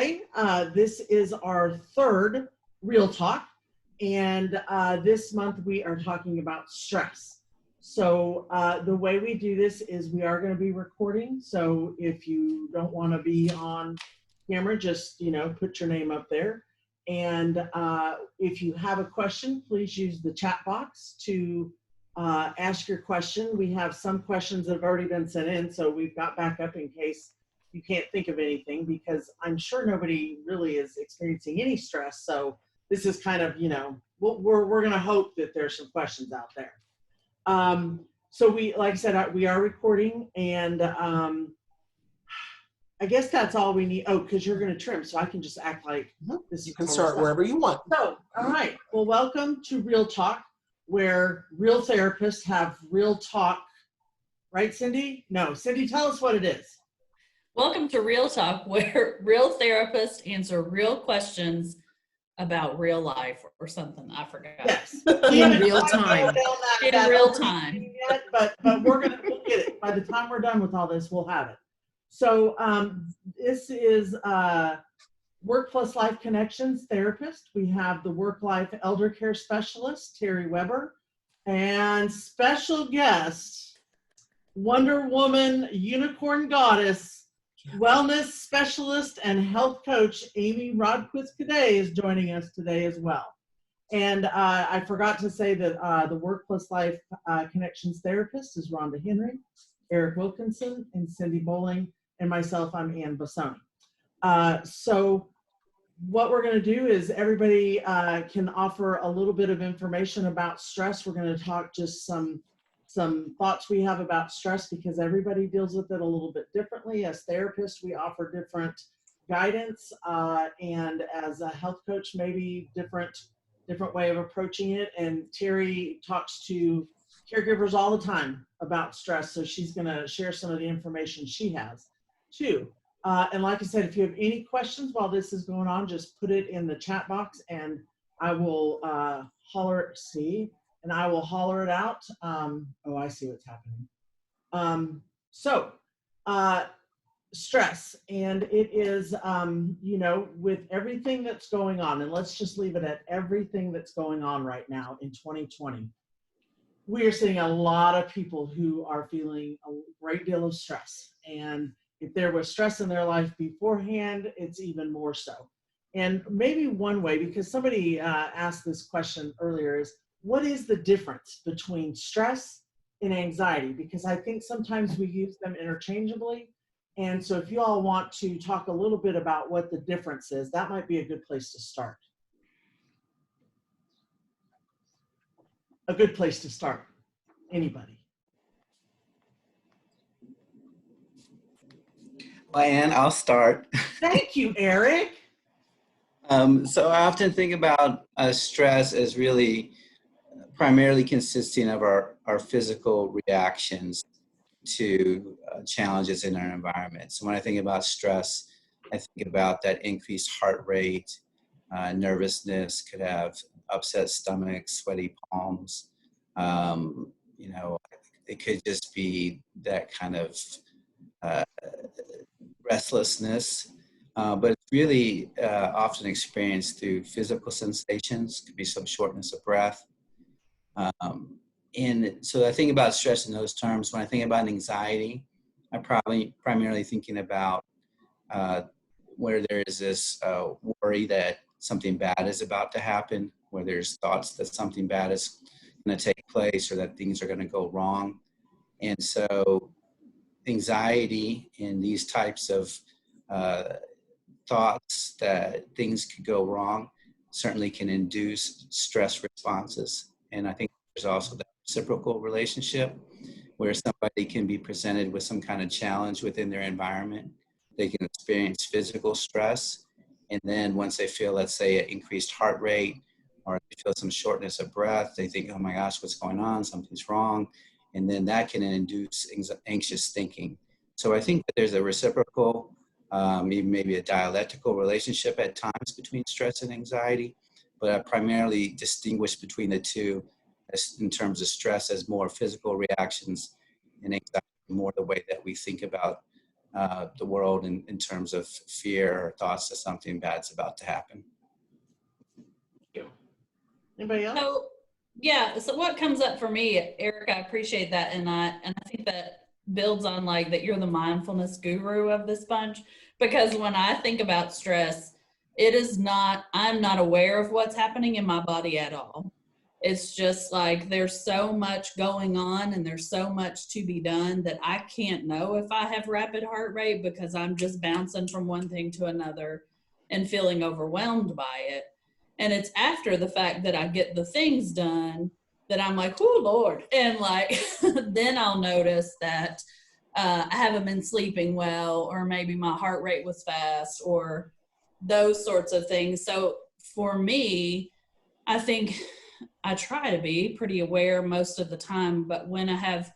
Hi, this is our third Real Talk, and this month we are talking about stress. So the way we do this is we are going to be recording, so if you don't want to be on camera, just, put your name up there. And if you have a question, please use the chat box to ask your question. We have some questions that have already been sent in, so we've got backup in case you can't think of anything, because I'm sure nobody really is experiencing any stress. So this is kind of, we're going to hope that there's some questions out there. So like I said, we are recording, and I guess that's all we need. Oh, because you're going to trim, so I can just act like this. You can start wherever you want. So, all right. Well, welcome to Real Talk, where real therapists have real talk. Right, Cindy? No, Cindy, tell us what it is. Welcome to Real Talk, where real therapists answer real questions about real life or something. I forgot. Yes. In real time. In real time. Yet, but we'll get it. By the time we're done with all this, we'll have it. So this is Work Plus Life Connections therapist. We have the Work Life Elder Care Specialist, Terri Weber, and special guest, Wonder Woman Unicorn Goddess, Wellness Specialist and Health Coach Amy Rodquist-Kodet is joining us today as well. And I forgot to say that the Work Plus Life Connections therapist is Rhonda Henry, Eric Wilkinson, and Cindy Bowling, and myself, I'm Ann Bassoni. So what we're going to do is everybody can offer a little bit of information about stress. We're going to talk just some thoughts we have about stress, because everybody deals with it a little bit differently. As therapists, we offer different guidance, and as a health coach, maybe different way of approaching it. And Terri talks to caregivers all the time about stress, so she's going to share some of the information she has too. And like I said, if you have any questions while this is going on, just put it in the chat box, and I will holler it out. Oh, I see what's happening. So stress, and it is, with everything that's going on, and let's just leave it at everything that's going on right now in 2020. We are seeing a lot of people who are feeling a great deal of stress. And if there was stress in their life beforehand, it's even more so. And maybe one way, because somebody asked this question earlier, is what is the difference between stress and anxiety? Because I think sometimes we use them interchangeably. And so if you all want to talk a little bit about what the difference is, that might be a good place to start. A good place to start. Anybody? Well, Ann, I'll start. Thank you, Eric. So I often think about stress as really primarily consisting of our physical reactions to challenges in our environment. So when I think about stress, I think about that increased heart rate, nervousness, could have upset stomach, sweaty palms. It could just be that kind of restlessness, but it's really often experienced through physical sensations. Could be some shortness of breath. And so I think about stress in those terms. When I think about anxiety, I'm probably primarily thinking about where there is this worry that something bad is about to happen, where there's thoughts that something bad is going to take place or that things are going to go wrong. And so anxiety and these types of thoughts that things could go wrong certainly can induce stress responses. And I think there's also that reciprocal relationship where somebody can be presented with some kind of challenge within their environment. They can experience physical stress. And then once they feel, let's say, an increased heart rate, or they feel some shortness of breath, they think, oh my gosh, what's going on? Something's wrong. And then that can induce anxious thinking. So I think that there's a reciprocal, even maybe a dialectical relationship at times between stress and anxiety, but I primarily distinguish between the two in terms of stress as more physical reactions and anxiety more the way that we think about the world in terms of fear or thoughts that something bad's about to happen. Anybody else? So, yeah, so what comes up for me, Eric, I appreciate that. And I think that builds on like that you're the mindfulness guru of this bunch, because when I think about stress, I'm not aware of what's happening in my body at all. It's just like there's so much going on and there's so much to be done that I can't know if I have rapid heart rate, because I'm just bouncing from one thing to another and feeling overwhelmed by it. And it's after the fact that I get the things done that I'm like, oh, Lord. And like, then I'll notice that I haven't been sleeping well, or maybe my heart rate was fast, or those sorts of things. So for me, I think I try to be pretty aware most of the time, but when I have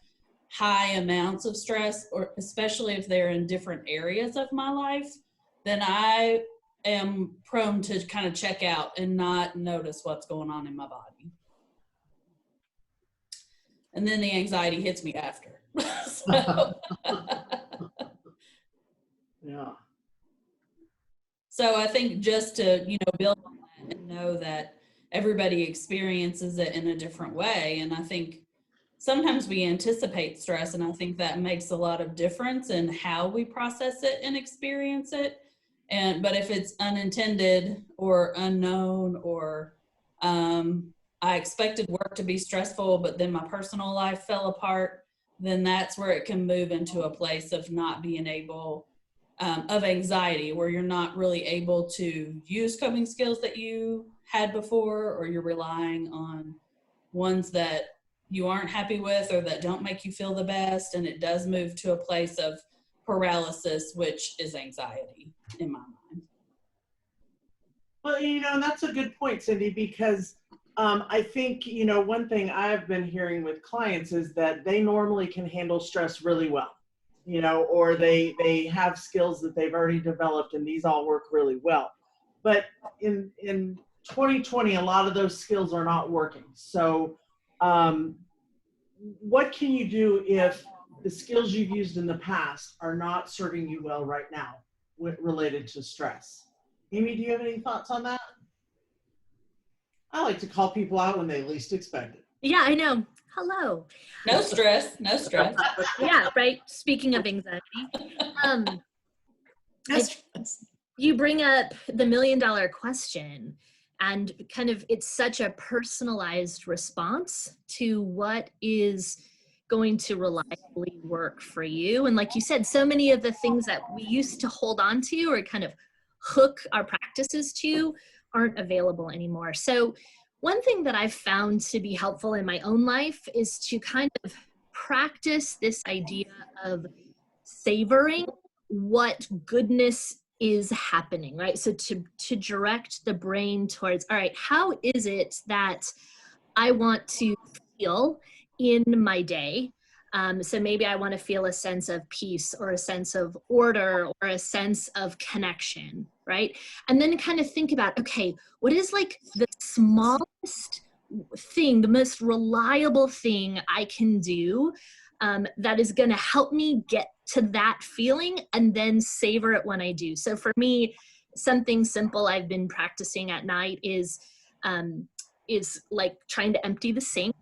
high amounts of stress, or especially if they're in different areas of my life, then I am prone to kind of check out and not notice what's going on in my body. And then the anxiety hits me after. Yeah. So I think just to, build on that and know that everybody experiences it in a different way. And I think sometimes we anticipate stress, and I think that makes a lot of difference in how we process it and experience it. But if it's unintended or unknown, or I expected work to be stressful, but then my personal life fell apart, then that's where it can move into a place of not being able, of anxiety, where you're not really able to use coping skills that you had before, or you're relying on ones that you aren't happy with or that don't make you feel the best. And it does move to a place of paralysis, which is anxiety in my mind. Well, that's a good point, Cindy, because I think, one thing I've been hearing with clients is that they normally can handle stress really well, or they have skills that they've already developed, and these all work really well. But in 2020, a lot of those skills are not working. So what can you do if the skills you've used in the past are not serving you well right now related to stress? Amy, do you have any thoughts on that? I like to call people out when they least expect it. Yeah, I know. Hello. No stress. Yeah, right. Speaking of anxiety, you bring up the $1 million question, and kind of it's such a personalized response to what is going to reliably work for you. And like you said, so many of the things that we used to hold on to or kind of hook our practices to aren't available anymore. So one thing that I've found to be helpful in my own life is to kind of practice this idea of savoring what goodness is happening, right? So to direct the brain towards, all right, how is it that I want to feel in my day? So maybe I want to feel a sense of peace, or a sense of order, or a sense of connection, right? And then kind of think about, okay, what is like the smallest thing, the most reliable thing I can do that is going to help me get to that feeling, and then savor it when I do. So for me, something simple I've been practicing at night is like trying to empty the sink.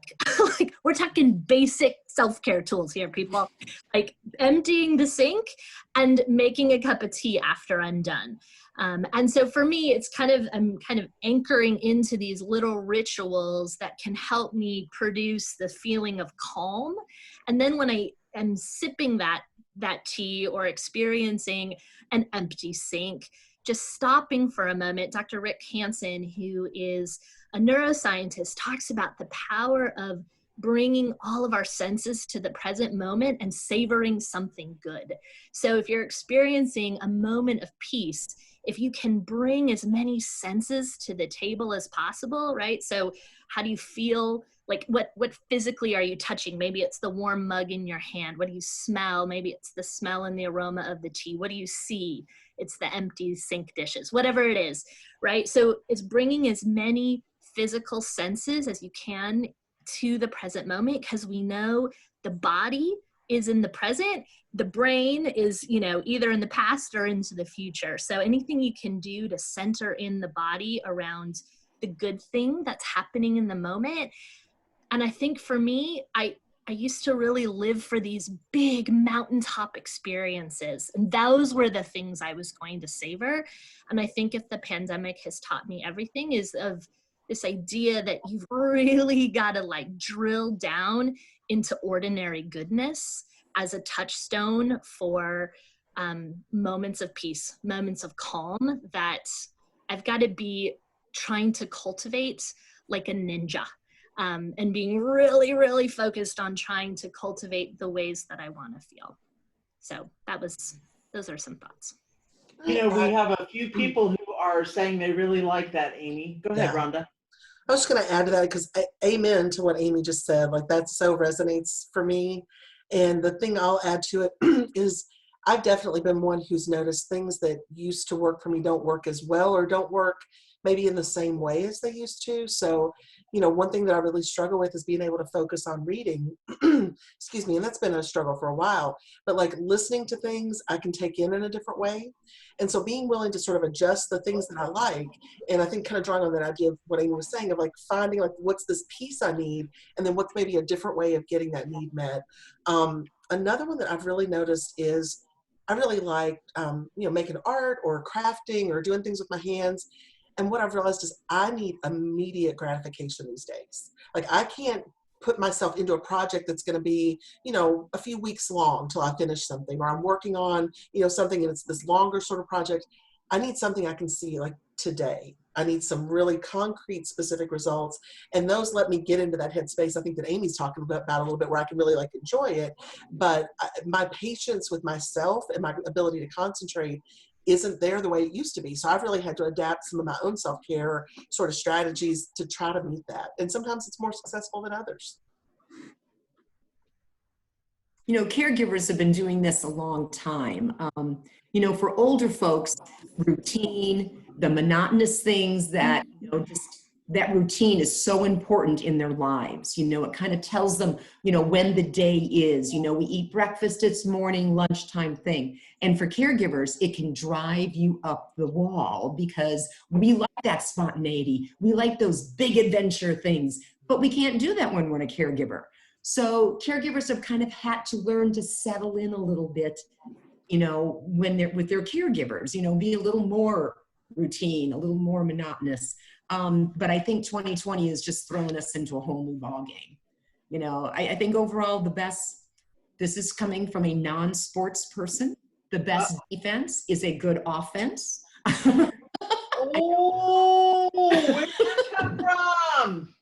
Like, we're talking basic self-care tools here, people. Like emptying the sink and making a cup of tea after I'm done. And so for me, it's I'm kind of anchoring into these little rituals that can help me produce the feeling of calm. And then when I am sipping that tea or experiencing an empty sink, just stopping for a moment. Dr. Rick Hansen, who is a neuroscientist, talks about the power of bringing all of our senses to the present moment and savoring something good. So if you're experiencing a moment of peace, if you can bring as many senses to the table as possible, right? So how do you feel? Like what physically are you touching? Maybe it's the warm mug in your hand. What do you smell? Maybe it's the smell and the aroma of the tea. What do you see? It's the empty sink dishes, whatever it is, right? So it's bringing as many physical senses as you can to the present moment, because we know the body is in the present, the brain is, you know, either in the past or into the future. So anything you can do to center in the body around the good thing that's happening in the moment. And I think for me, I used to really live for these big mountaintop experiences. And those were the things I was going to savor. And I think if the pandemic has taught me everything, is of this idea that you've really got to like drill down into ordinary goodness as a touchstone for moments of peace, moments of calm that I've got to be trying to cultivate like a ninja. And being really, really focused on trying to cultivate the ways that I want to feel. So those are some thoughts. You know, we have a few people who are saying they really like that, Amy. Go ahead, Yeah. Rhonda. I was just going to add to that because amen to what Amy just said. Like that so resonates for me. And the thing I'll add to it is I've definitely been one who's noticed things that used to work for me don't work as well or don't work maybe in the same way as they used to. So, you know, one thing that I really struggle with is being able to focus on reading, excuse me, and that's been a struggle for a while, but like listening to things I can take in a different way. And so being willing to sort of adjust the things that I like, and I think kind of drawing on that idea of what Amy was saying of like finding like what's this piece I need, and then what's maybe a different way of getting that need met. Another one that I've really noticed is I really like, you know, making art or crafting or doing things with my hands. And what I've realized is I need immediate gratification these days. Like I can't put myself into a project that's going to be, you know, a few weeks long till I finish something, or I'm working on, you know, something and it's this longer sort of project. I need something I can see like today. I need some really concrete, specific results. And those let me get into that headspace I think that Amy's talking about a little bit, where I can really like enjoy it. But my patience with myself and my ability to concentrate isn't there the way it used to be. So I've really had to adapt some of my own self-care sort of strategies to try to meet that. And sometimes it's more successful than others. You know, caregivers have been doing this a long time. You know, for older folks, routine, the monotonous things that, you know, just that routine is so important in their lives. You know, it kind of tells them, you know, when the day is, you know, we eat breakfast, it's morning, lunchtime thing. And for caregivers, it can drive you up the wall because we like that spontaneity. We like those big adventure things, but we can't do that when we're a caregiver. So caregivers have kind of had to learn to settle in a little bit, you know, when they're with their caregivers, you know, be a little more routine, a little more monotonous. But I think 2020 has just thrown us into a whole new ballgame. You know, I think overall this is coming from a non-sports person. The best defense is a good offense. Oh, where did that come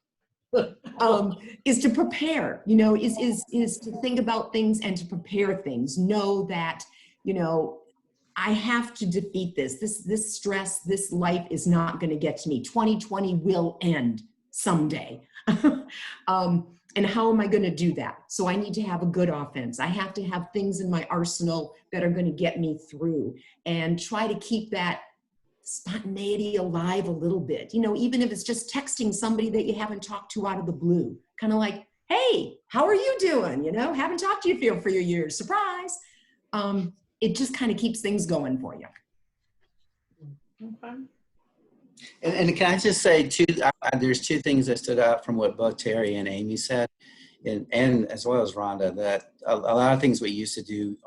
from? Is to prepare, you know, is to think about things and to prepare things. Know that, you know, I have to defeat this stress, this life is not going to get to me. 2020 will end someday. And how am I going to do that? So I need to have a good offense. I have to have things in my arsenal that are going to get me through, and try to keep that spontaneity alive a little bit. You know, even if it's just texting somebody that you haven't talked to out of the blue, kind of like, hey, how are you doing? You know, haven't talked to you for a years, surprise. It just kind of keeps things going for you. Okay. And can I just say there's two things that stood out from what both Terri and Amy said, and as well as Rhonda, that a lot of things we used to do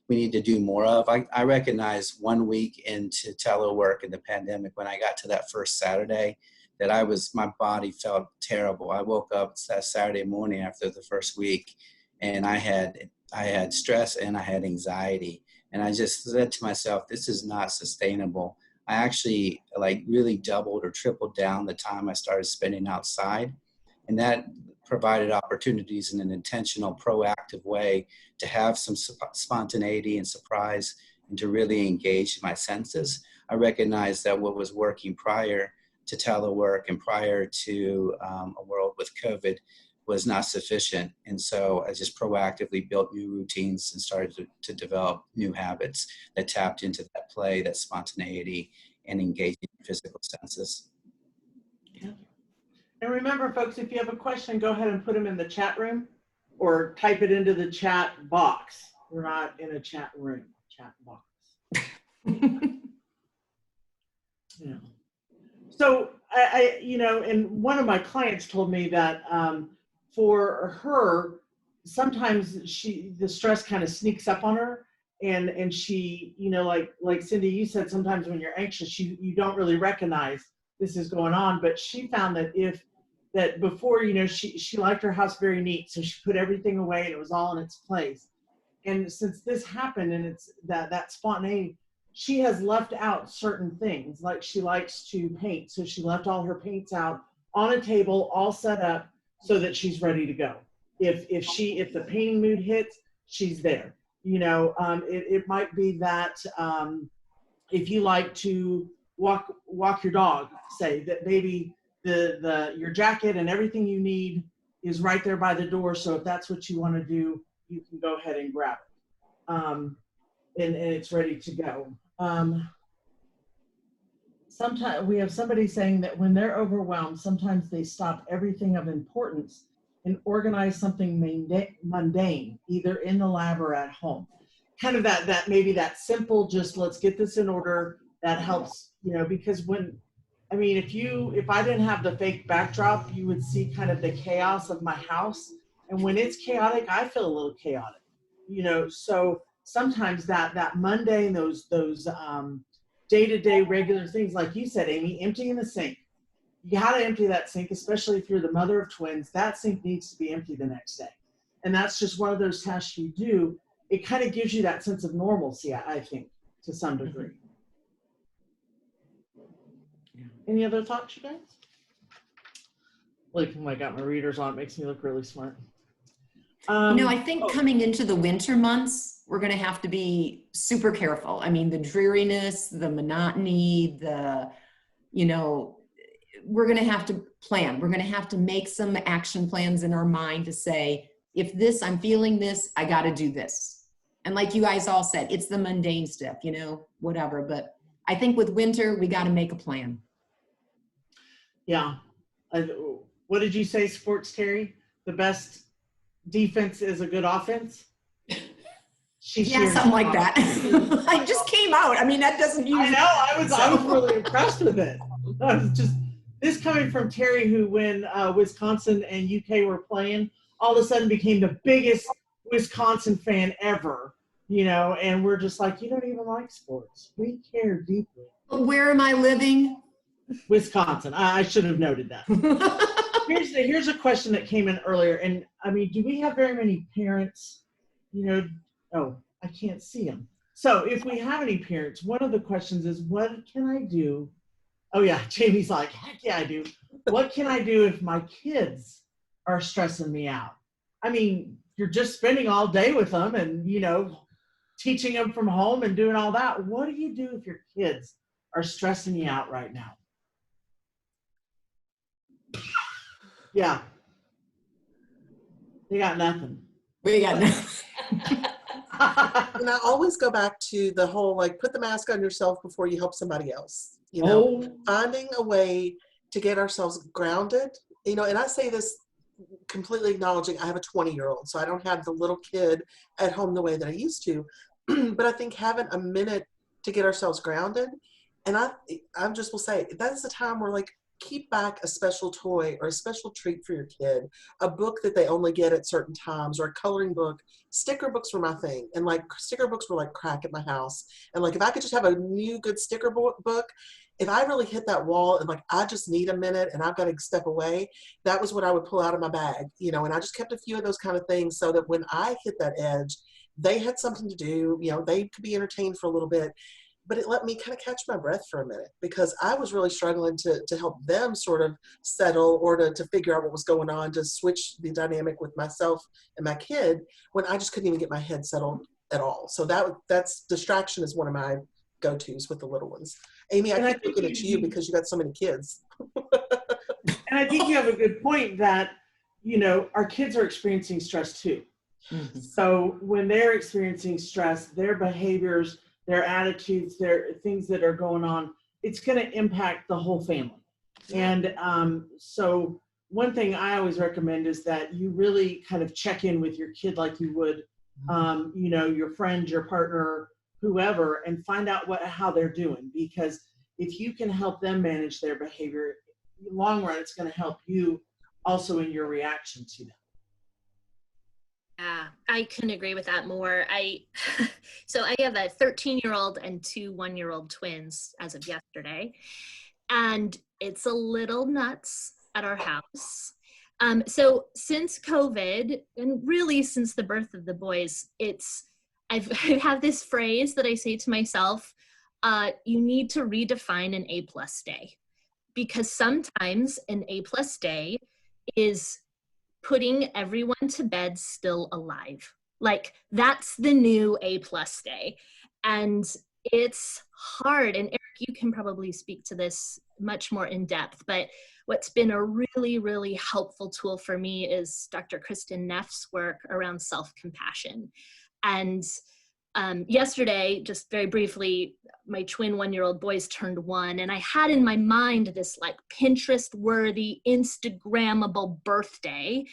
we need to do more of. I recognize 1 week into telework in the pandemic, when I got to that first Saturday, that my body felt terrible. I woke up that Saturday morning after the first week, and I had stress and I had anxiety. And I just said to myself, this is not sustainable. I actually really doubled or tripled down the time I started spending outside. And that provided opportunities in an intentional, proactive way to have some spontaneity and surprise, and to really engage my senses. I recognized that what was working prior to telework and prior to a world with COVID was not sufficient. And so I just proactively built new routines and started to develop new habits that tapped into that play, that spontaneity, and engaging physical senses. Yeah. And remember, folks, if you have a question, go ahead and put them in the chat room. or type it into the chat box. We're not in a chat room, chat box. Yeah. So and one of my clients told me that for her, sometimes the stress kind of sneaks up on her, and she, like Cindy, you said, sometimes when you're anxious, you don't really recognize this is going on. But she found that before, she liked her house very neat, so she put everything away and it was all in its place. And since this happened, and it's that spontaneity, she has left out certain things. Like she likes to paint, so she left all her paints out on a table, all set up, so that she's ready to go. If the painting mood hits, she's there. It might be that if you like to walk your dog, say that maybe your jacket and everything you need is right there by the door. So if that's what you want to do, you can go ahead and grab it. And it's ready to go. Sometimes we have somebody saying that when they're overwhelmed, sometimes they stop everything of importance and organize something mundane, either in the lab or at home. Kind of that maybe that simple, just let's get this in order, that helps, because if I didn't have the fake backdrop, you would see kind of the chaos of my house. And when it's chaotic, I feel a little chaotic, so sometimes that mundane, those day-to-day regular things, like you said, Amy, emptying the sink. You got to empty that sink, especially if you're the mother of twins. That sink needs to be empty the next day. And that's just one of those tasks you do. It kind of gives you that sense of normalcy, I think, to some degree. Yeah. Any other thoughts, you guys? Like, I got my readers on. It makes me look really smart. I think coming into the winter months, we're going to have to be super careful. I mean, the dreariness, the monotony, we're going to have to plan. We're going to have to make some action plans in our mind to say, if I'm feeling this, I got to do this. And like you guys all said, it's the mundane stuff, whatever. But I think with winter, we got to make a plan. Yeah. What did you say, Sports Terry? The best defense is a good offense? Yeah, something like that. I just came out. I mean, that doesn't usually. I know. I was really impressed with it. I was just, this coming from Terry, who when Wisconsin and UK were playing, all of a sudden became the biggest Wisconsin fan ever, and we're just like, you don't even like sports. We care deeply. Where am I living? Wisconsin. I should have noted that. Here's a question that came in earlier. And do we have very many parents, oh, I can't see them. So if we have any parents, one of the questions is, what can I do? Oh yeah, Jamie's like, heck yeah, I do. What can I do if my kids are stressing me out? You're just spending all day with them and, teaching them from home and doing all that. What do you do if your kids are stressing you out right now? Yeah. They got nothing. We got nothing. And I always go back to the whole, put the mask on yourself before you help somebody else. Finding a way to get ourselves grounded, and I say this completely acknowledging I have a 20-year-old, so I don't have the little kid at home the way that I used to. But I think having a minute to get ourselves grounded, and I just will say, that's the time where keep back a special toy or a special treat for your kid, a book that they only get at certain times, or a coloring book. Sticker books were my thing. And sticker books were like crack at my house. And if I could just have a new good sticker book, if I really hit that wall and I just need a minute and I've got to step away, that was what I would pull out of my bag, and I just kept a few of those kind of things so that when I hit that edge, they had something to do, they could be entertained for a little bit. But it let me kind of catch my breath for a minute, because I was really struggling to help them sort of settle, or to figure out what was going on, to switch the dynamic with myself and my kid, when I just couldn't even get my head settled at all. So that's distraction is one of my go-tos with the little ones. Amy, I keep looking at you because you got so many kids. And I think you have a good point that, our kids are experiencing stress too. Mm-hmm. So when they're experiencing stress, their behaviors, their attitudes, their things that are going on, it's going to impact the whole family. And so one thing I always recommend is that you really kind of check in with your kid like you would, your friend, your partner, whoever, and find out how they're doing. Because if you can help them manage their behavior, in the long run, it's going to help you also in your reaction to them. Yeah, I couldn't agree with that more. So I have a 13-year-old and 2 one-year-old twins as of yesterday, and it's a little nuts at our house. So since COVID, and really since the birth of the boys, I have this phrase that I say to myself, you need to redefine an A+ day, because sometimes an A+ day is putting everyone to bed still alive. Like, that's the new A+ day. And it's hard. And Eric, you can probably speak to this much more in depth, but what's been a really, really helpful tool for me is Dr. Kristen Neff's work around self-compassion. And yesterday, just very briefly, my twin one-year-old boys turned 1, and I had in my mind this like Pinterest-worthy, Instagrammable birthday,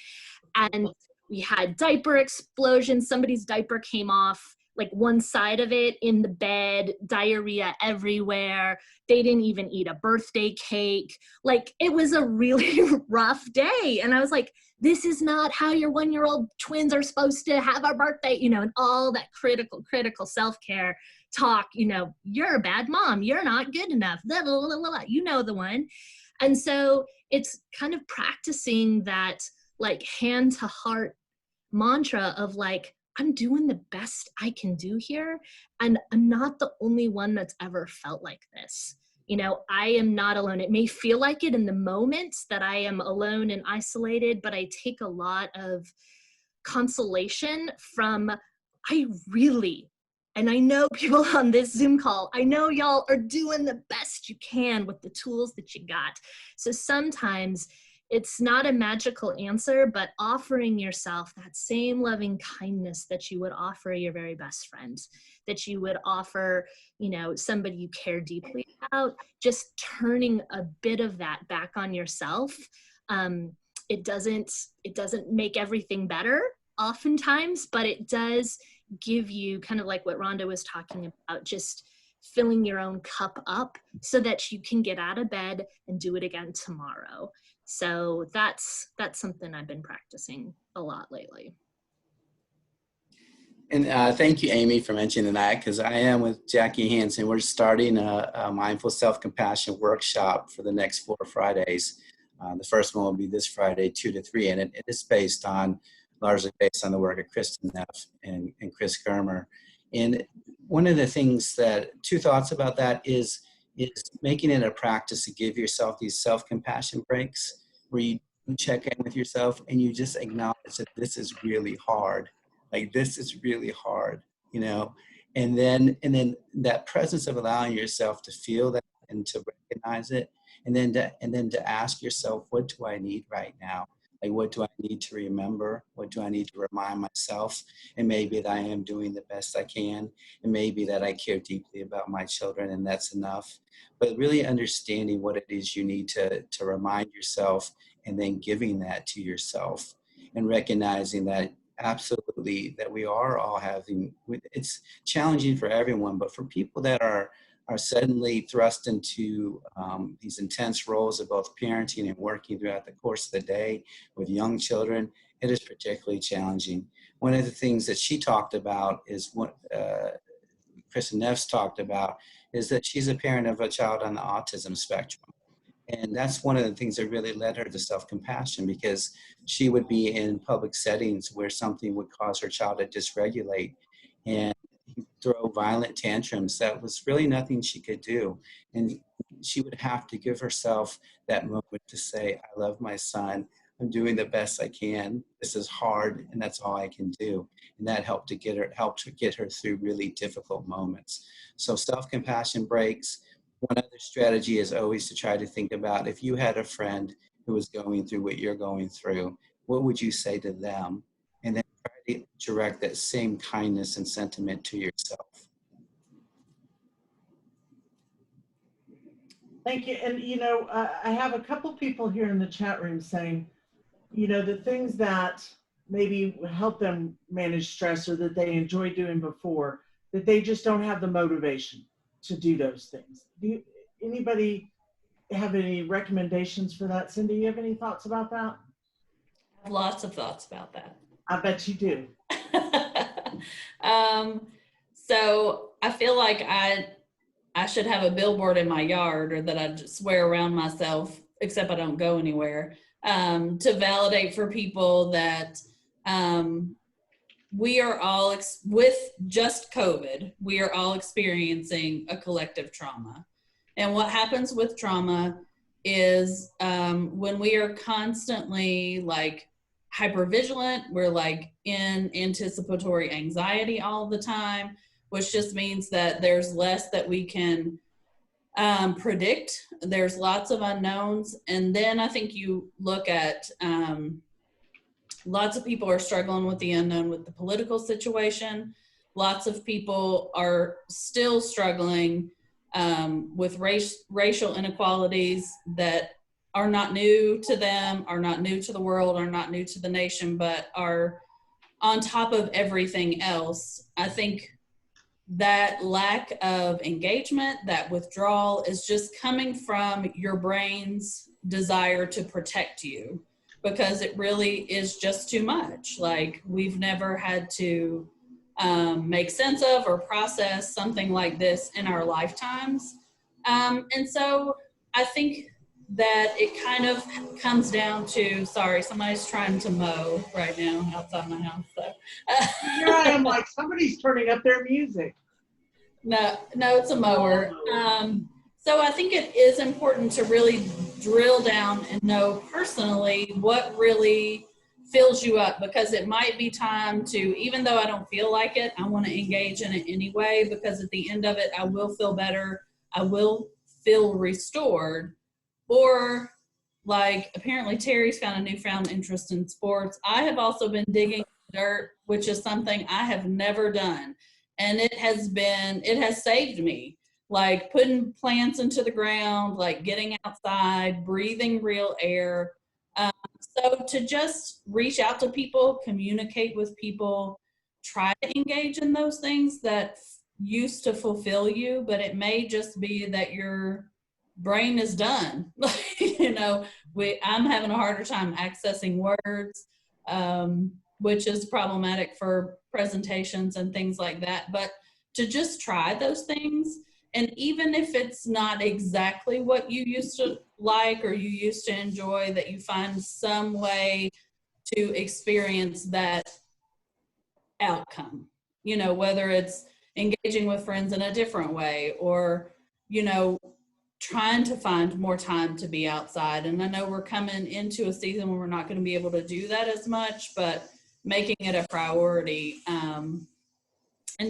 and we had diaper explosions. Somebody's diaper came off, like one side of it in the bed, diarrhea everywhere. They didn't even eat a birthday cake. Like, it was a really rough day. And I was like, this is not how your one-year-old twins are supposed to have a birthday, and all that critical self-care talk, you're a bad mom, you're not good enough, blah, blah, blah, blah, you know the one. And so it's kind of practicing that like hand to heart mantra of like, I'm doing the best I can do here. And I'm not the only one that's ever felt like this. I am not alone. It may feel like it in the moment that I am alone and isolated, but I take a lot of consolation from, and I know people on this Zoom call, I know y'all are doing the best you can with the tools that you got. So sometimes it's not a magical answer, but offering yourself that same loving kindness that you would offer your very best friend, that you would offer, somebody you care deeply about, just turning a bit of that back on yourself. It doesn't make everything better oftentimes, but it does give you kind of like what Rhonda was talking about, just filling your own cup up so that you can get out of bed and do it again tomorrow. So that's something I've been practicing a lot lately. And thank you, Amy, for mentioning that, because I am with Jackie Hansen. We're starting a mindful self-compassion workshop for the next 4 Fridays. The first one will be this Friday, 2 to 3, and it is largely based on the work of Kristen Neff and Chris Germer. And one of the things 2 thoughts about that is making it a practice to give yourself these self-compassion breaks where you check in with yourself and you just acknowledge that this is really hard. Like, this is really hard, and then that presence of allowing yourself to feel that and to recognize it, and then to ask yourself, what do I need right now? Like, what do I need to remember? What do I need to remind myself? And maybe that I am doing the best I can, and maybe that I care deeply about my children, and that's enough. But really understanding what it is you need to remind yourself, and then giving that to yourself, and recognizing that absolutely that we are all having, it's challenging for everyone, but for people that are suddenly thrust into these intense roles of both parenting and working throughout the course of the day with young children, it is particularly challenging. One of the things that she talked about is what Kristen Neff's talked about, is that she's a parent of a child on the autism spectrum. And that's one of the things that really led her to self-compassion, because she would be in public settings where something would cause her child to dysregulate and throw violent tantrums. That was really nothing she could do. And she would have to give herself that moment to say, I love my son. I'm doing the best I can. This is hard, and that's all I can do. And that helped to get her through really difficult moments. So self-compassion breaks. One other strategy is always to try to think about, if you had a friend who was going through what you're going through, what would you say to them? And then try to direct that same kindness and sentiment to yourself. Thank you. And, I have a couple people here in the chat room saying, the things that maybe help them manage stress or that they enjoy doing before, that they just don't have the motivation to do those things. Anybody have any recommendations for that? Cindy, you have any thoughts about that? I have lots of thoughts about that. I bet you do. So I feel like I should have a billboard in my yard, or that I just swear around myself, except I don't go anywhere, to validate for people that we are all, with just COVID, we are all experiencing a collective trauma. And what happens with trauma is when we are constantly like hypervigilant, we're like in anticipatory anxiety all the time, which just means that there's less that we can predict. There's lots of unknowns. And then I think you look at lots of people are struggling with the unknown with the political situation. Lots of people are still struggling with racial inequalities that are not new to them, are not new to the world, are not new to the nation, but are on top of everything else. I think that lack of engagement, that withdrawal, is just coming from your brain's desire to protect you, because it really is just too much. Like, we've never had to make sense of or process something like this in our lifetimes. And so I think that it kind of comes down to, sorry, somebody's trying to mow right now outside my house. So. Here I am, like, somebody's turning up their music. No, it's a mower. So I think it is important to really drill down and know personally what really fills you up, because it might be time to, even though I don't feel like it, I want to engage in it anyway, because at the end of it, I will feel better. I will feel restored. Or, like, apparently Terry's found a newfound interest in sports. I have also been digging dirt, which is something I have never done. And it has saved me. Like, putting plants into the ground, like getting outside, breathing real air. So to just reach out to people, communicate with people, try to engage in those things that used to fulfill you, but it may just be that your brain is done. I'm having a harder time accessing words, which is problematic for presentations and things like that. But to just try those things, and even if it's not exactly what you used to like or you used to enjoy, that you find some way to experience that outcome, whether it's engaging with friends in a different way, or, trying to find more time to be outside. And I know we're coming into a season where we're not going to be able to do that as much, but making it a priority, and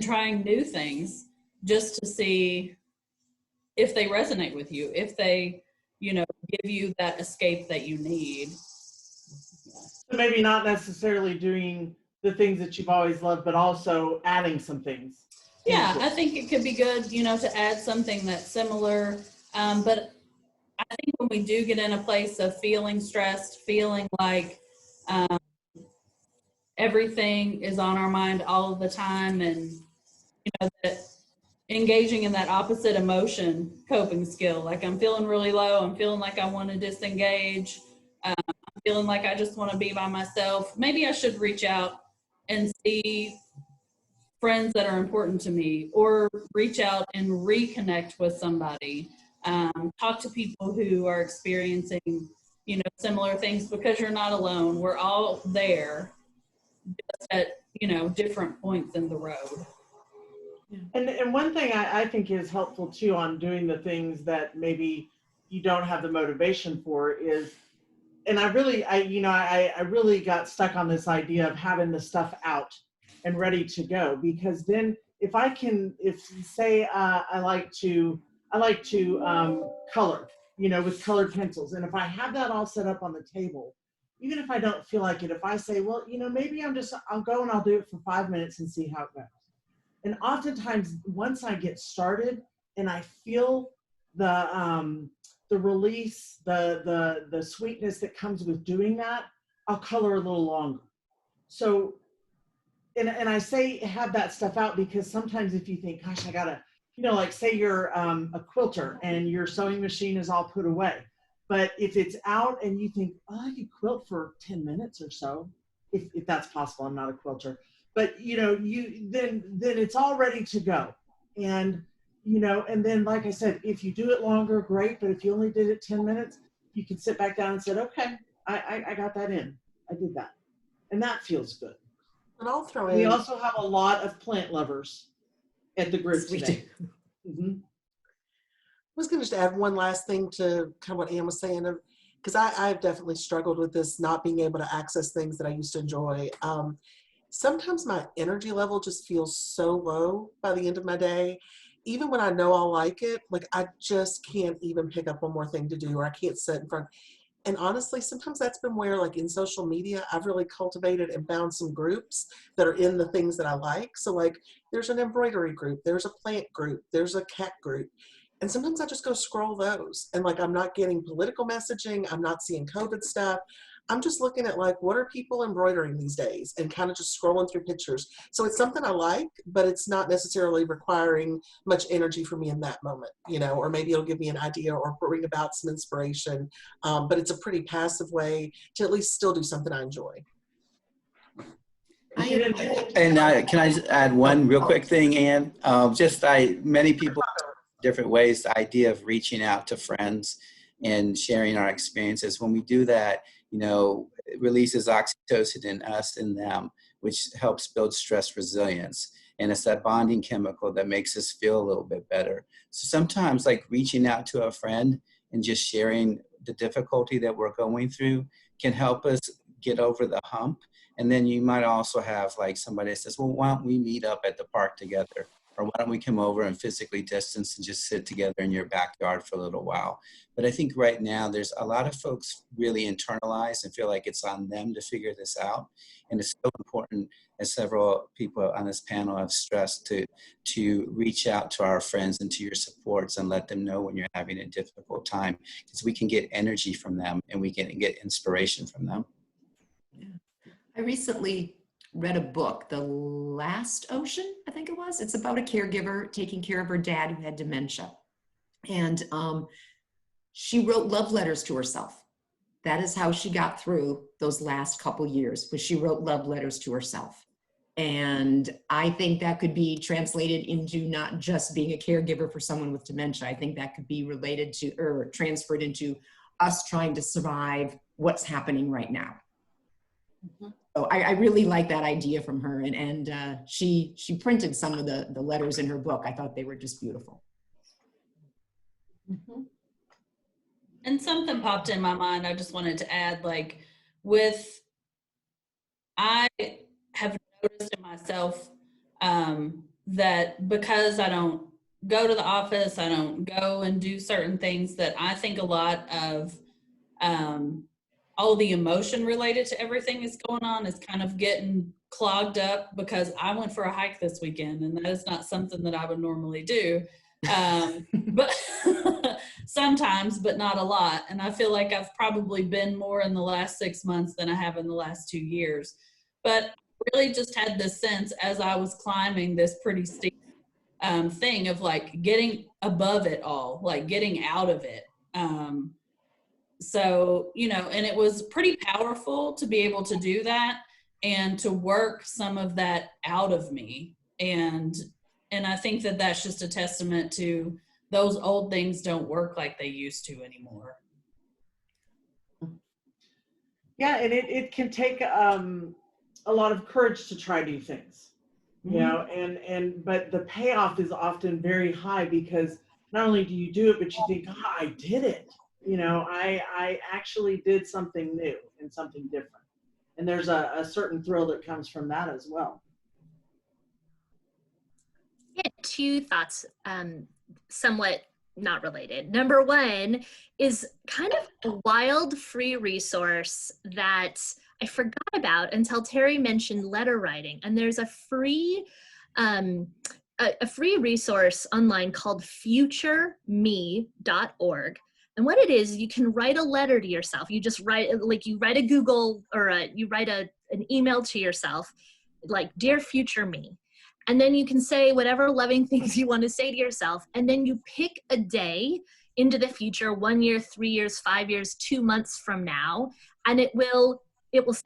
trying new things just to see if they resonate with you, if they, give you that escape that you need. So maybe not necessarily doing the things that you've always loved, but also adding some things. Yeah, I think it could be good, to add something that's similar. But I think when we do get in a place of feeling stressed, feeling like everything is on our mind all of the time, and that engaging in that opposite emotion coping skill, like, I'm feeling really low, I'm feeling like I want to disengage, I'm feeling like I just want to be by myself, maybe I should reach out and see friends that are important to me, or reach out and reconnect with somebody, talk to people who are experiencing similar things, because you're not alone. We're all there, just at different points in the road. And one thing I think is helpful too on doing the things that maybe you don't have the motivation for is, and I really got stuck on this idea of having the stuff out and ready to go, because then if say I like to color, with colored pencils, and if I have that all set up on the table, even if I don't feel like it, if I say, well, maybe I'll go and I'll do it for 5 minutes and see how it goes. And oftentimes, once I get started and I feel the release, the sweetness that comes with doing that, I'll color a little longer. So, and I say have that stuff out because sometimes if you think, gosh, I gotta, like say you're a quilter and your sewing machine is all put away. But if it's out and you think, oh, I could quilt for 10 minutes or so, if that's possible, I'm not a quilter, but then it's all ready to go. And, and then, like I said, if you do it longer, great. But if you only did it 10 minutes, you can sit back down and say, okay, I got that in. I did that. And that feels good. And I'll throw in. We also have a lot of plant lovers at the group today. Mm-hmm. I was going to just add one last thing to kind of what Ann was saying, because I've definitely struggled with this, not being able to access things that I used to enjoy. Sometimes my energy level just feels so low by the end of my day. Even when I know I'll like it, like I just can't even pick up one more thing to do, or I can't sit in front. And honestly, sometimes that's been where, like in social media, I've really cultivated and found some groups that are in the things that I like. So like there's an embroidery group, there's a plant group, there's a cat group. And sometimes I just go scroll those, and like I'm not getting political messaging, I'm not seeing COVID stuff. I'm just looking at like, what are people embroidering these days, and kind of just scrolling through pictures. So it's something I like, but it's not necessarily requiring much energy for me in that moment, or maybe it'll give me an idea or bring about some inspiration. But it's a pretty passive way to at least still do something I enjoy. And can I just add one real quick thing, Ann? Many people, different ways, the idea of reaching out to friends and sharing our experiences. When we do that, it releases oxytocin in us and them, which helps build stress resilience. And it's that bonding chemical that makes us feel a little bit better. So sometimes like reaching out to a friend and just sharing the difficulty that we're going through can help us get over the hump. And then you might also have like somebody that says, well, why don't we meet up at the park together? Or why don't we come over and physically distance and just sit together in your backyard for a little while? But I think right now there's a lot of folks really internalize and feel like it's on them to figure this out. And it's so important, as several people on this panel have stressed, to reach out to our friends and to your supports and let them know when you're having a difficult time, because we can get energy from them and we can get inspiration from them. I recently read a book, The Last Ocean, I think it was. It's about a caregiver taking care of her dad who had dementia. And she wrote love letters to herself. That is how she got through those last couple years, was she wrote love letters to herself. And I think that could be translated into not just being a caregiver for someone with dementia. I think that could be related to, or transferred into us trying to survive what's happening right now. Mm-hmm. So I really like that idea from her, and she printed some of the letters in her book. I thought they were just beautiful. Mm-hmm. And something popped in my mind I just wanted to add, like I have noticed in myself that because I don't go to the office, I don't go and do certain things, that I think a lot of all the emotion related to everything that's going on is kind of getting clogged up, because I went for a hike this weekend, and that is not something that I would normally do. But sometimes, but not a lot. And I feel like I've probably been more in the last 6 months than I have in the last 2 years. But I really just had this sense as I was climbing this pretty steep thing of like getting above it all, like getting out of it. So, and it was pretty powerful to be able to do that and to work some of that out of me. And I think that that's just a testament to those old things don't work like they used to anymore. Yeah, and it can take a lot of courage to try new things, but the payoff is often very high, because not only do you do it, but you think, oh, I did it. I actually did something new and something different. And there's a certain thrill that comes from that as well. Yeah, two thoughts, somewhat not related. Number one is kind of a wild free resource that I forgot about until Terri mentioned letter writing. And there's a free a free resource online called futureme.org. And what it is, you can write a letter to yourself. You just write, like you write a Google or you write an email to yourself, like, Dear Future Me. And then you can say whatever loving things you want to say to yourself. And then you pick a day into the future, 1 year, 3 years, 5 years, 2 months from now, and it will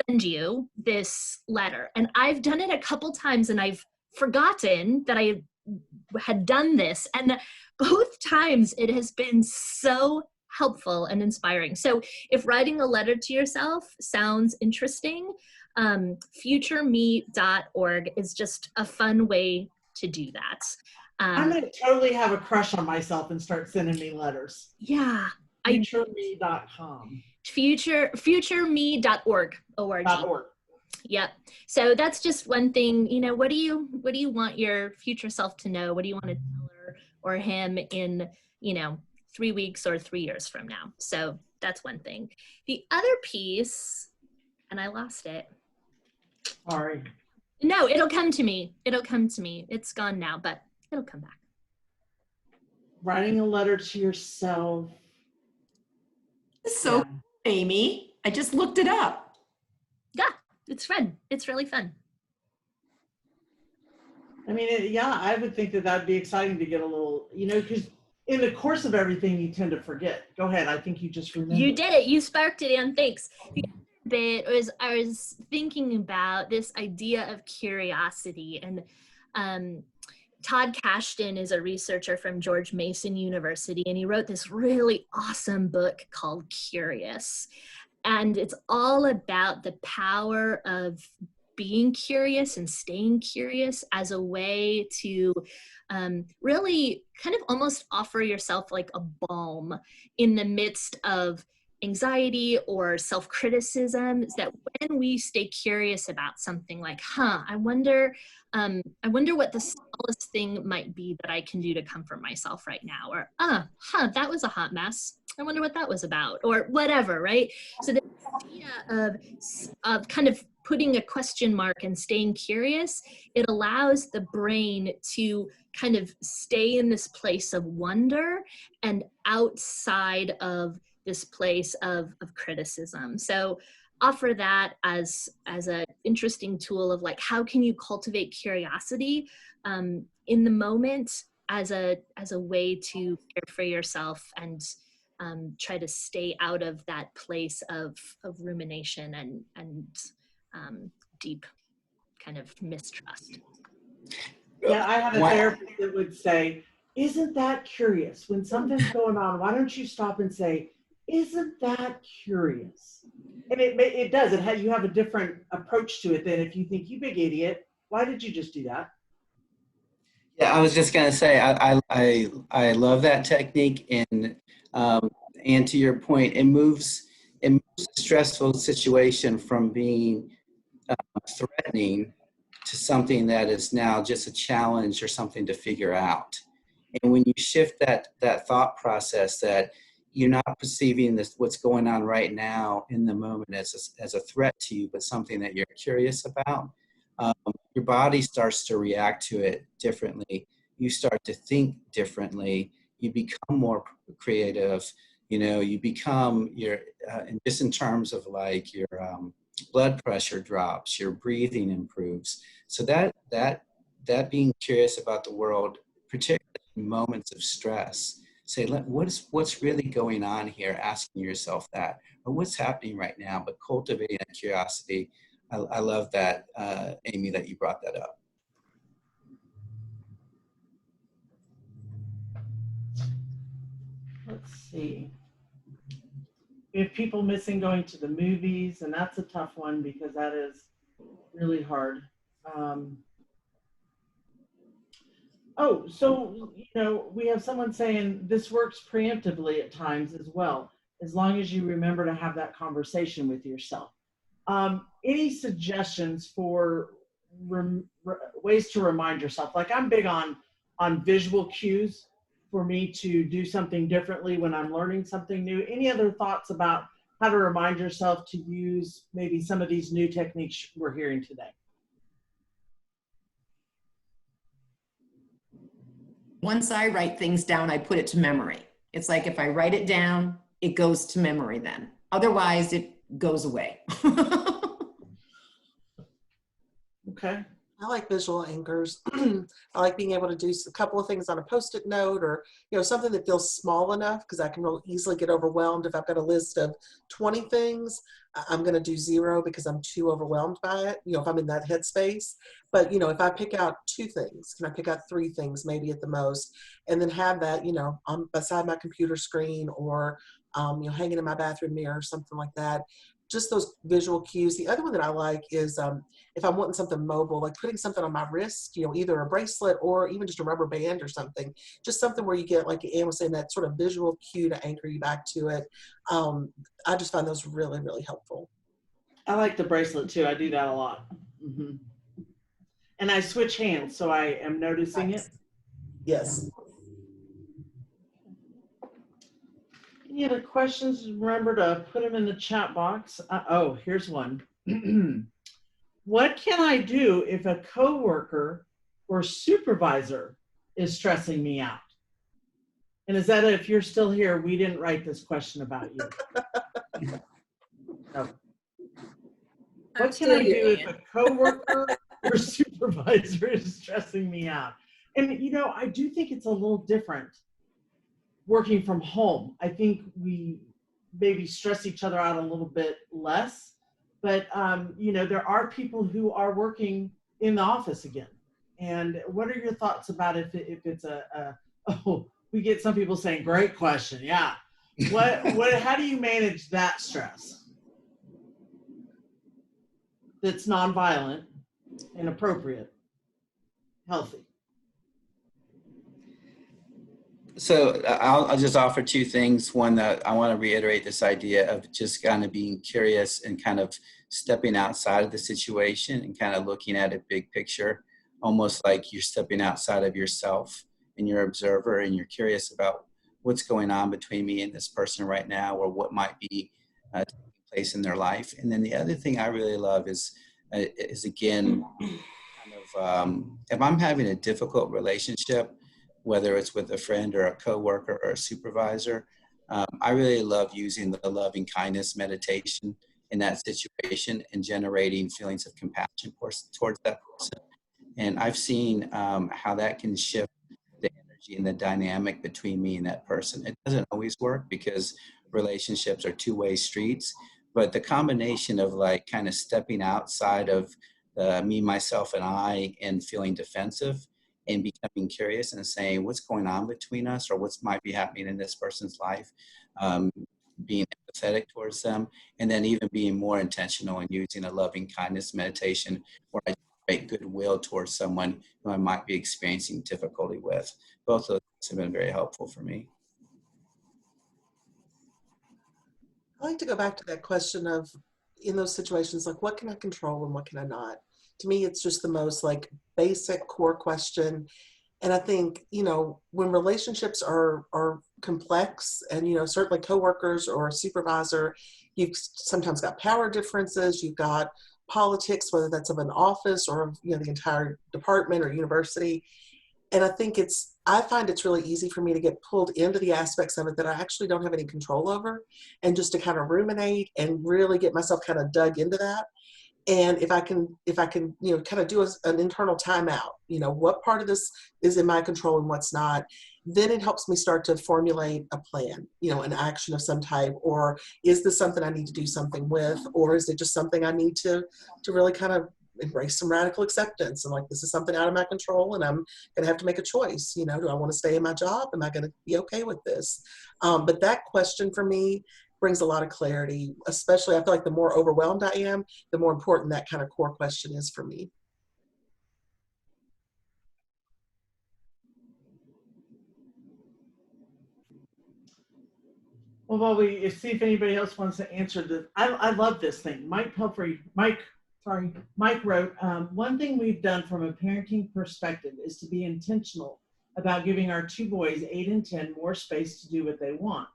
send you this letter. And I've done it a couple times, and I've forgotten that I had done this. And both times it has been so helpful and inspiring. So if writing a letter to yourself sounds interesting, futureme.org is just a fun way to do that. I'm going to totally have a crush on myself and start sending me letters. Yeah. Futureme.com. Futureme.org. .org. Yep. So that's just one thing. You know, what do you want your future self to know? What do you want to tell her or him in, 3 weeks or 3 years from now? So that's one thing. The other piece, and I lost it. Sorry. No, it'll come to me. It's gone now, but it'll come back. Writing a letter to yourself. So, Yeah. Amy, I just looked it up. Yeah, it's fun. It's really fun. I mean, I would think that that'd be exciting to get a little, because in the course of everything, you tend to forget. Go ahead. I think you just remembered. You did it. You sparked it, Ann. Thanks. The other bit was I was thinking about this idea of curiosity, and Todd Kashdan is a researcher from George Mason University, and he wrote this really awesome book called Curious. And it's all about the power of being curious and staying curious as a way to really kind of almost offer yourself like a balm in the midst of anxiety or self-criticism. Is that when we stay curious about something like, I wonder what the smallest thing might be that I can do to comfort myself right now, or that was a hot mess. I wonder what that was about, or whatever, right? So the idea of kind of putting a question mark and staying curious, it allows the brain to kind of stay in this place of wonder and outside of this place of criticism. So offer that as an interesting tool of like, how can you cultivate curiosity in the moment as a way to care for yourself and try to stay out of that place of rumination and deep kind of mistrust. Yeah, I have a therapist that would say, isn't that curious? When something's going on, why don't you stop and say, isn't that curious? And it does. You have a different approach to it than if you think, you big idiot, why did you just do that? Yeah, I was just going to say, I love that technique. And to your point, it moves a stressful situation from being threatening to something that is now just a challenge or something to figure out. And when you shift that thought process, that you're not perceiving what's going on right now in the moment as a threat to you, but something that you're curious about, your body starts to react to it differently. You start to think differently. You become more creative. You become and just in terms of like your blood pressure drops, your breathing improves. So that being curious about the world, particularly in moments of stress, say, what's really going on here? Asking yourself that, or what's happening right now, but cultivating that curiosity. I love that, Amy, that you brought that up. Let's see. We have people missing going to the movies, and that's a tough one because that is really hard. So we have someone saying this works preemptively at times as well, as long as you remember to have that conversation with yourself. Any suggestions for ways to remind yourself? Like, I'm big on visual cues for me to do something differently when I'm learning something new. Any other thoughts about how to remind yourself to use maybe some of these new techniques we're hearing today? Once I write things down, I put it to memory. It's like if I write it down, it goes to memory then. Otherwise, it goes away. Okay. I like visual anchors. I like being able to do a couple of things on a Post-it note, or, you know, something that feels small enough, because I can real easily get overwhelmed. If I've got a list of 20 things, I'm going to do 0 because I'm too overwhelmed by it, you know, if I'm in that headspace. But, you know, if I pick out 2 things, can I pick out 3 things maybe at the most, and then have that, you know, on beside my computer screen, or, you know, hanging in my bathroom mirror or something like that. Just those visual cues. The other one that I like is if I'm wanting something mobile, like putting something on my wrist, you know, either a bracelet or even just a rubber band or something, just something where you get, like Anne was saying, that sort of visual cue to anchor you back to it. I just find those really, really helpful. I like the bracelet too. I do that a lot. Mm-hmm. And I switch hands, so I am noticing it. Yes. Any other questions? Remember to put them in the chat box. Oh, here's one. What can I do if a coworker or supervisor is stressing me out? And is that if you're still here, we didn't write this question about you. No. What can I do if a coworker or supervisor is stressing me out? And, you know, I do think it's a little different working from home. I think we maybe stress each other out a little bit less, but you know, there are people who are working in the office again. And what are your thoughts about if it's oh, we get some people saying, great question. Yeah. How do you manage that stress that's nonviolent and appropriate, healthy? So I'll just offer 2 things. One, that I want to reiterate this idea of just kind of being curious and kind of stepping outside of the situation and kind of looking at it big picture, almost like you're stepping outside of yourself and you're an observer and you're curious about what's going on between me and this person right now, or what might be taking place in their life. And then the other thing I really love is again, kind of if I'm having a difficult relationship, whether it's with a friend or a coworker or a supervisor, I really love using the loving kindness meditation in that situation and generating feelings of compassion towards that person. And I've seen how that can shift the energy and the dynamic between me and that person. It doesn't always work because relationships are 2-way streets, but the combination of like kind of stepping outside of me, myself, and I, and feeling defensive and becoming curious and saying what's going on between us, or what might be happening in this person's life, being empathetic towards them, and then even being more intentional and using a loving kindness meditation where I generate goodwill towards someone who I might be experiencing difficulty with. Both of those have been very helpful for me. I like to go back to that question of, in those situations, like, what can I control and what can I not? To me, it's just the most like basic core question. And I think, you know, when relationships are complex, and, you know, certainly coworkers or a supervisor, you've sometimes got power differences, you've got politics, whether that's of an office or of, you know, the entire department or university. And I find it's really easy for me to get pulled into the aspects of it that I actually don't have any control over, and just to kind of ruminate and really get myself kind of dug into that. And if I can, you know, kind of do an internal timeout, you know, what part of this is in my control and what's not, then it helps me start to formulate a plan, you know, an action of some type. Or is this something I need to do something with, or is it just something I need to really kind of embrace some radical acceptance, and like, this is something out of my control and I'm going to have to make a choice. You know, do I want to stay in my job? Am I going to be okay with this? But that question for me brings a lot of clarity, especially I feel like the more overwhelmed I am, the more important that kind of core question is for me. Well, while we see if anybody else wants to answer this, I love this thing. Mike wrote, one thing we've done from a parenting perspective is to be intentional about giving our 2 boys, 8 and 10, more space to do what they want.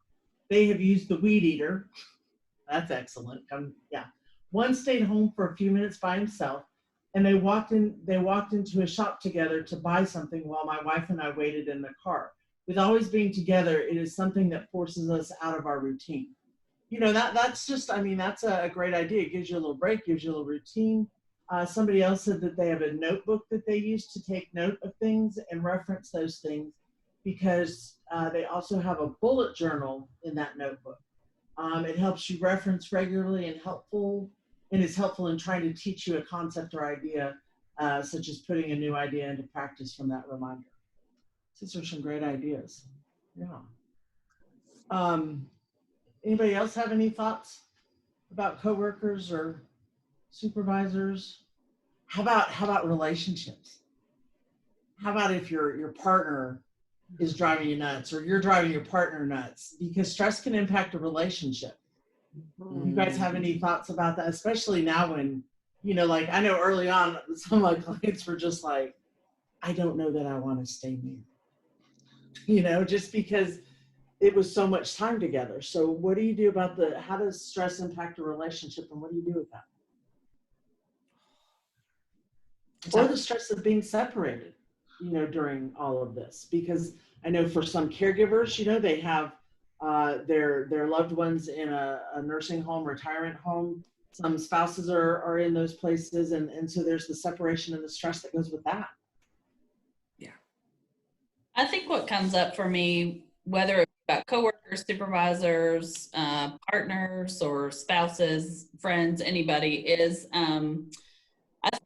They have used the weed eater. That's excellent. Yeah. One stayed home for a few minutes by himself. and they walked into a shop together to buy something while my wife and I waited in the car. With always being together, it is something that forces us out of our routine. You know, that's just, I mean, that's a great idea. It gives you a little break, gives you a little routine. Somebody else said that they have a notebook that they use to take note of things and reference those things, because they also have a bullet journal in that notebook. It helps you reference regularly and is helpful in trying to teach you a concept or idea, such as putting a new idea into practice from that reminder. These are some great ideas. Yeah. Anybody else have any thoughts about coworkers or supervisors? How about relationships? How about if your partner is driving you nuts, or you're driving your partner nuts? Because stress can impact a relationship. You guys have any thoughts about that? Especially now when, you know, like I know early on, some of my clients were just like, I don't know that I want to stay married. You know, just because it was so much time together. So what do you do about how does stress impact a relationship, and what do you do with that? Or the stress of being separated, you know, during all of this, because I know for some caregivers, you know, they have their loved ones in a nursing home, retirement home. Some spouses are in those places, and so there's the separation and the stress that goes with that. Yeah. I think what comes up for me, whether it's about coworkers, supervisors, partners, or spouses, friends, anybody, is I think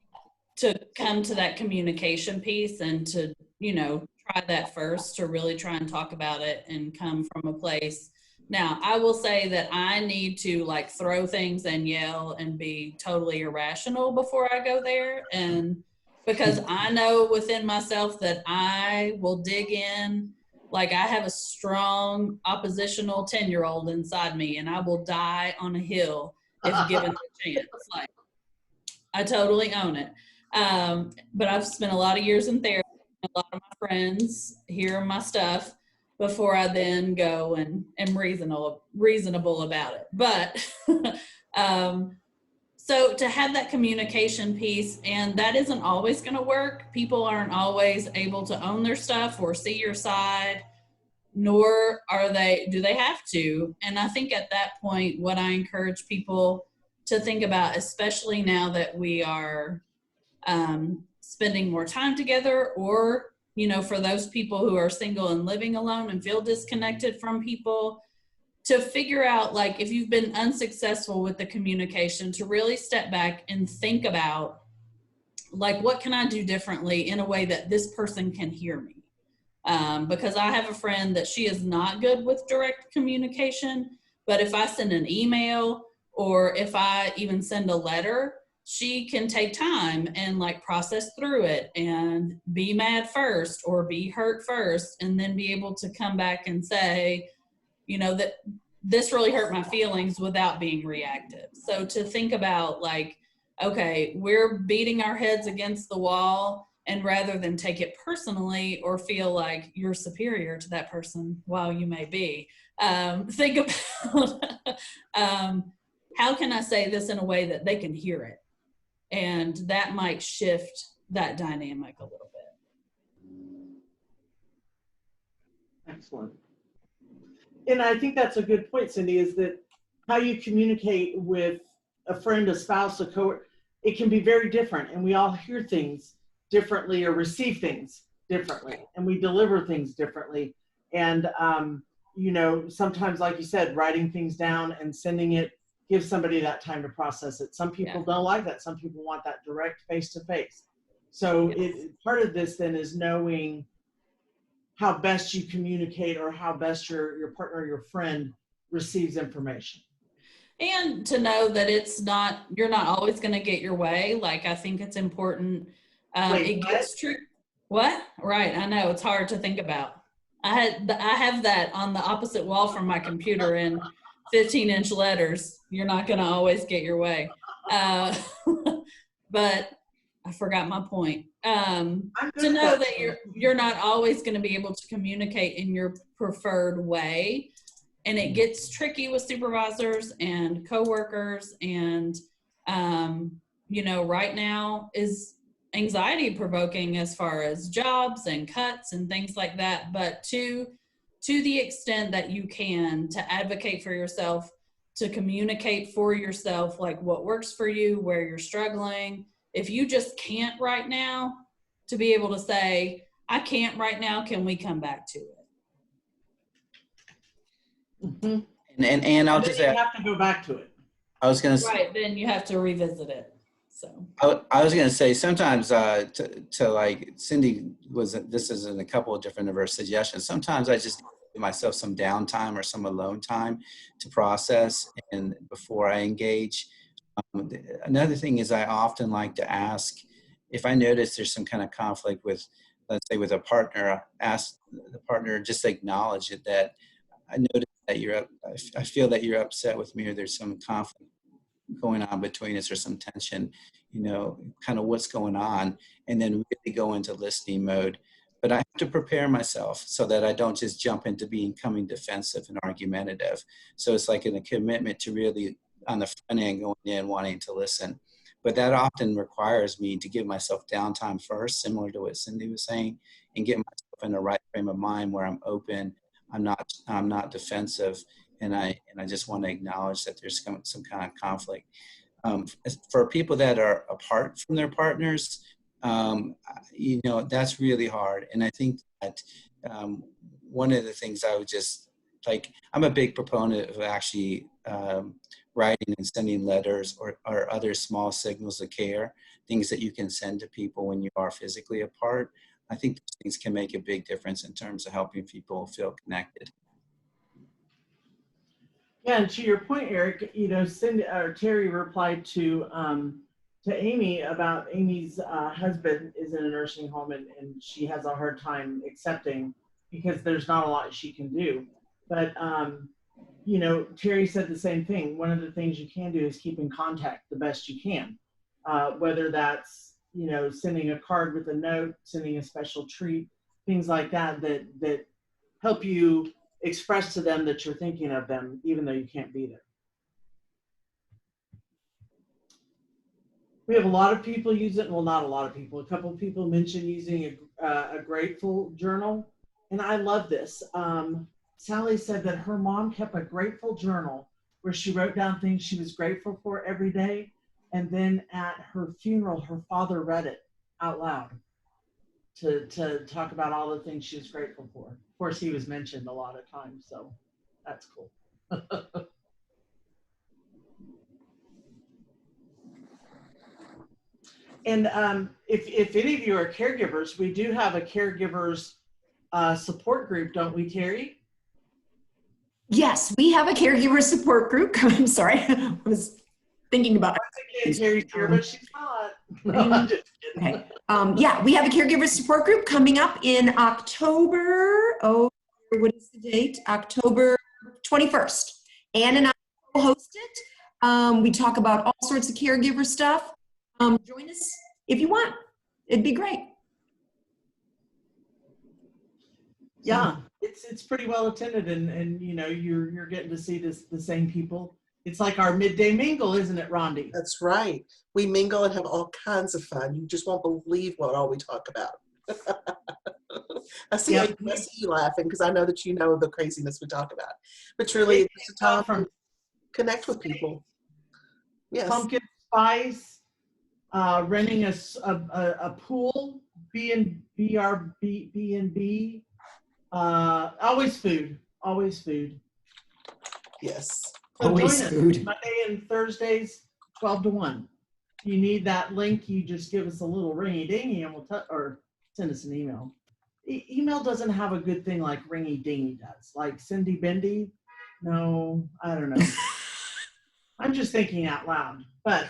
to come to that communication piece and to, you know, try that first, to really try and talk about it and come from a place. Now, I will say that I need to like throw things and yell and be totally irrational before I go there. And because I know within myself that I will dig in. Like I have a strong oppositional 10-year-old inside me, and I will die on a hill if given the chance. Like I totally own it. But I've spent a lot of years in therapy. A lot of my friends hear my stuff before I then go and am reasonable about it. But so to have that communication piece, and that isn't always going to work. People aren't always able to own their stuff or see your side, nor do they have to. And I think at that point, what I encourage people to think about, especially now that we are spending more time together, or, you know, for those people who are single and living alone and feel disconnected from people, to figure out, like, if you've been unsuccessful with the communication, to really step back and think about, like, what can I do differently in a way that this person can hear me? Because I have a friend that she is not good with direct communication, but if I send an email or if I even send a letter, she can take time and like process through it and be mad first or be hurt first, and then be able to come back and say, you know, that this really hurt my feelings without being reactive. So to think about, like, okay, we're beating our heads against the wall, and rather than take it personally or feel like you're superior to that person, while you may be, think about how can I say this in a way that they can hear it? And that might shift that dynamic a little bit. Excellent. And I think that's a good point, Cindy, is that how you communicate with a friend, a spouse, a coworker, it can be very different, and we all hear things differently or receive things differently, and we deliver things differently. And, you know, sometimes, like you said, writing things down and sending it gives somebody that time to process it. Some people don't like that. Some people want that direct face-to-face. So part of this then is knowing how best you communicate, or how best your partner or your friend receives information. And to know that you're not always going to get your way. Like, I think it's important. It gets true. What? Right. I know, it's hard to think about. I have that on the opposite wall from my computer in 15-inch letters. You're not going to always get your way. But I forgot my point. To know that you're not always going to be able to communicate in your preferred way. And it gets tricky with supervisors and coworkers, and you know, right now is anxiety provoking as far as jobs and cuts and things like that. But to the extent that you can, to advocate for yourself, to communicate for yourself, like what works for you, where you're struggling. If you just can't right now, to be able to say, I can't right now, can we come back to it? Mm-hmm. And I'll just you add, have to go back to it. I was going to say, Right, then you have to revisit it. So I was going to say sometimes to like Cindy was, this is in a couple of different of her suggestions. Sometimes I just give myself some downtime or some alone time to process and before I engage. Another thing is I often like to ask if I notice there's some kind of conflict with, let's say with a partner, ask the partner, just acknowledge it, that I notice that I feel that you're upset with me, or there's some conflict going on between us or some tension, you know, kind of what's going on, and then really go into listening mode. But I have to prepare myself so that I don't just jump into becoming defensive and argumentative. So it's like a commitment to really, on the front end, going in, wanting to listen. But that often requires me to give myself downtime first, similar to what Cindy was saying, and get myself in the right frame of mind where I'm open, I'm not defensive, and I just want to acknowledge that there's some kind of conflict. For people that are apart from their partners, you know, that's really hard. And I think that one of the things I would just like, I'm a big proponent of actually writing and sending letters or other small signals of care, things that you can send to people when you are physically apart. I think those things can make a big difference in terms of helping people feel connected. Yeah, and to your point, Eric, you know, Terry replied to Amy about Amy's husband is in a nursing home and she has a hard time accepting because there's not a lot she can do. But you know, Terry said the same thing. One of the things you can do is keep in contact the best you can, whether that's, you know, sending a card with a note, sending a special treat, things like that help you express to them that you're thinking of them, even though you can't be there. We have a lot of people use it. Well, not a lot of people. A couple of people mentioned using a grateful journal. And I love this. Sally said that her mom kept a grateful journal where she wrote down things she was grateful for every day. And then at her funeral, her father read it out loud to talk about all the things she was grateful for. Of course, he was mentioned a lot of times, so that's cool. And if any of you are caregivers, we do have a caregivers support group, don't we, Terry? Yes, we have a caregiver support group. I'm sorry, I was thinking about it. Terry's here, but she's not. No, I'm just kidding. Okay. Yeah, we have a caregiver support group coming up in October. Oh, what is the date? October 21st. Ann and I will host it. We talk about all sorts of caregiver stuff. Join us if you want. It'd be great. Yeah, it's pretty well attended, and you know, you're getting to see the same people. It's like our midday mingle, isn't it, Rondi? That's right. We mingle and have all kinds of fun. You just won't believe what all we talk about. I see you laughing because I know that you know the craziness we talk about. But truly, it's a time to connect with people. Yes. Pumpkin spice, renting a pool, B&B, always food. Yes. So Always join us food. Monday and Thursdays, 12 to 1. If you need that link, you just give us a little ringy dingy and or send us an email. Email doesn't have a good thing like ringy dingy does. Like Cindy Bendy. No, I don't know. I'm just thinking out loud. But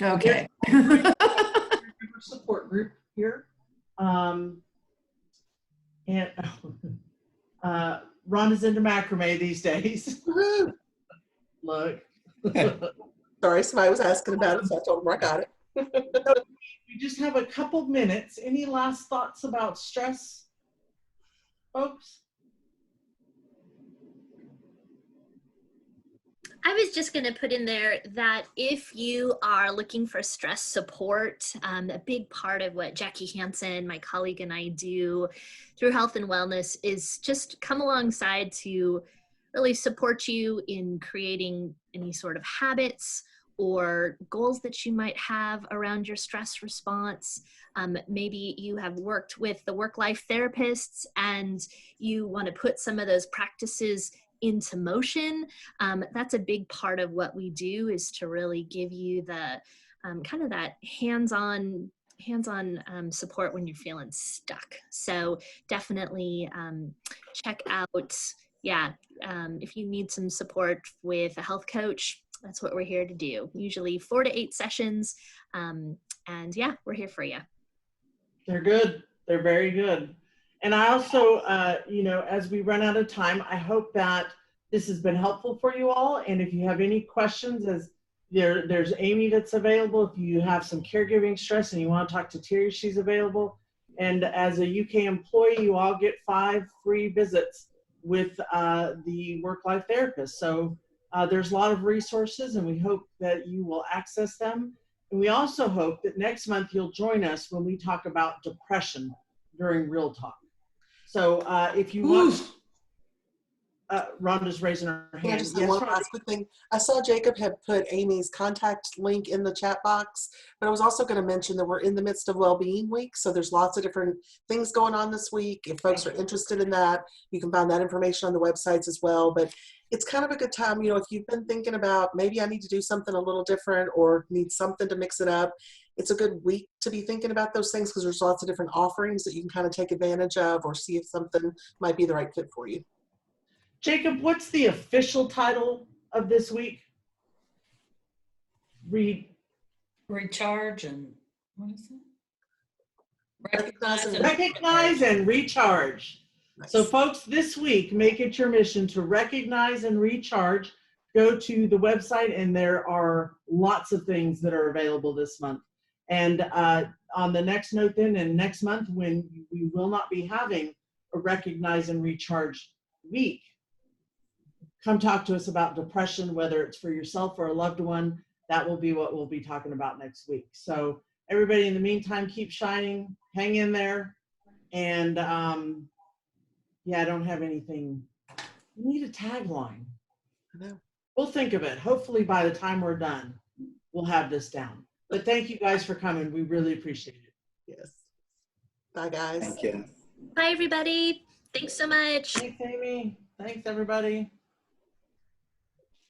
okay. Support group here. And Rhonda's into macrame these days. Look. Sorry, somebody was asking about it, so I told them I got it. We just have a couple minutes. Any last thoughts about stress, folks? I was just going to put in there that if you are looking for stress support, a big part of what Jackie Hansen, my colleague, and I do through Health and Wellness is just come alongside to really support you in creating any sort of habits or goals that you might have around your stress response. Maybe you have worked with the work-life therapists and you want to put some of those practices into motion. That's a big part of what we do, is to really give you the kind of that hands-on support when you're feeling stuck. So definitely check out, if you need some support with a health coach, that's what we're here to do. Usually 4 to 8 sessions. And yeah, we're here for you. They're good. They're very good. And I also, as we run out of time, I hope that this has been helpful for you all. And if you have any questions, there's Amy that's available. If you have some caregiving stress and you want to talk to Terri, she's available. And as a UK employee, you all get 5 free visits with the work-life therapist. So there's a lot of resources, and we hope that you will access them. And we also hope that next month you'll join us when we talk about depression during Real Talk. So if you want, Rhonda's raising her hand. Yeah, just one last quick thing. I saw Jacob had put Amy's contact link in the chat box, but I was also going to mention that we're in the midst of Wellbeing Week, so there's lots of different things going on this week. If folks are interested in that, you can find that information on the websites as well. But it's kind of a good time, if you've been thinking about maybe I need to do something a little different or need something to mix it up. It's a good week to be thinking about those things because there's lots of different offerings that you can kind of take advantage of or see if something might be the right fit for you. Jacob, what's the official title of this week? Recharge and what is it? Recognize and recharge. Nice. So folks, this week, make it your mission to recognize and recharge. Go to the website and there are lots of things that are available this month. And on the next note then, and next month when we will not be having a recognize and recharge week, come talk to us about depression, whether it's for yourself or a loved one. That will be what we'll be talking about next week. So everybody in the meantime, keep shining, hang in there. And I don't have anything. We need a tagline. I know. We'll think of it. Hopefully by the time we're done, we'll have this down. But thank you guys for coming. We really appreciate it. Yes. Bye, guys. Thank you. Bye, everybody. Thanks so much. Thanks, Amy. Thanks, everybody.